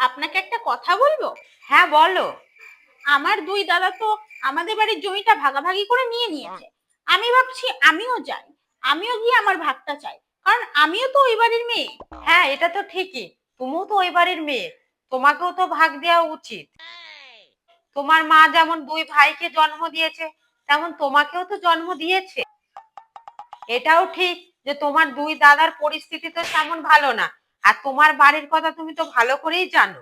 আপনাকে একটা কথা বলবো? হ্যাঁ বলো। আমার দুই দাদা তো আমাদের বাড়ির জমিটা ভাগাভাগি করে নিয়ে নিয়েছে। আমি ভাবছি আমিও যাই, আমিও গিয়ে আমার ভাগটা চাই, কারণ আমিও তো ওই বাড়ির মেয়ে। হ্যাঁ এটা তো ঠিকই, তুমিও তো ওই বাড়ির মেয়ে, তোমাকেও তো ভাগ দেওয়া উচিত। তোমার মা যেমন দুই ভাইকে জন্ম দিয়েছে, তেমন তোমাকেও তো জন্ম দিয়েছে। এটাও ঠিক যে তোমার দুই দাদার পরিস্থিতি তো তেমন ভালো না, আর তোমার বাড়ির কথা তুমি তো ভালো করেই জানো।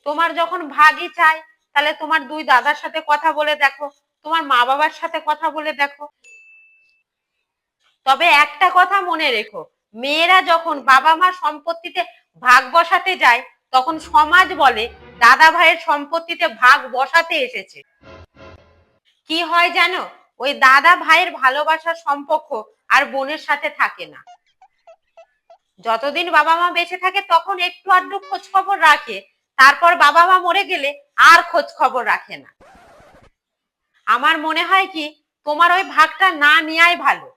তোমার যখন ভাগই চাই, তাহলে তোমার দুই দাদার সাথে কথা বলে দেখো, তোমার মা বাবার সাথে কথা বলে দেখো। তবে একটা কথা মনে রেখো, মেয়েরা যখন বাবা মা সম্পত্তিতে ভাগ বসাতে যায়, তখন সমাজ বলে দাদা ভাইয়ের সম্পত্তিতে ভাগ বসাতে এসেছে। কি হয় জানো, ওই দাদা ভাইয়ের ভালোবাসার সম্পর্ক আর বোনের সাথে থাকে না। যতদিন বাবা মা বেঁচে থাকে তখন একটু আধটু খোঁজ খবর রাখে, তারপর বাবা মা মরে গেলে আর খোঁজ খবর রাখে না। আমার মনে হয় কি, তোমার ওই ভাগটা না নেওয়াই ভালো।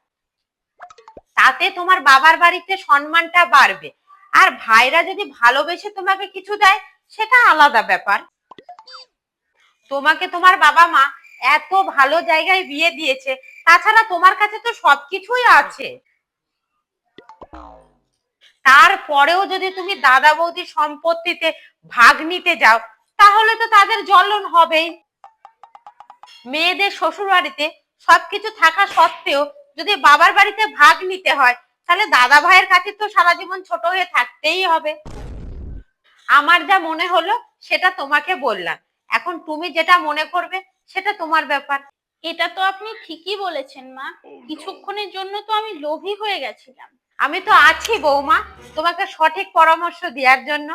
তাতে তোমার বাবার বাড়িতে সম্মানটা বাড়বে। আর ভাইরা যদি ভালোবেসে তোমাকে কিছু দেয়, সেটা আলাদা ব্যাপার। তোমাকে তোমার বাবা মা এত ভালো জায়গায় বিয়ে দিয়েছে, তাছাড়া তোমার কাছে তো সবকিছুই আছে। তারপরেও যদি তুমি দাদা বৌদি সম্পত্তিতে ভাগ নিতে যাও, তাহলে তো তাদের জ্বলন হবেই। মেয়েদের শ্বশুর বাড়িতে সবকিছু থাকা সত্ত্বেও যদি বাবার বাড়িতে ভাগ নিতে হয়, তাহলে দাদা ভাইয়ের কাছে তো সারা জীবন ছোট হয়ে থাকতেই হবে। আমার যা মনে হলো সেটা তোমাকে বললাম, এখন তুমি যেটা মনে করবে সেটা তোমার ব্যাপার। এটা তো আপনি ঠিকই বলেছেন মা, কিছুক্ষণের জন্য তো আমি লোভী হয়ে গেছিলাম। আমি তো আছি বৌমা, তোমাকে সঠিক পরামর্শ দেওয়ার জন্য।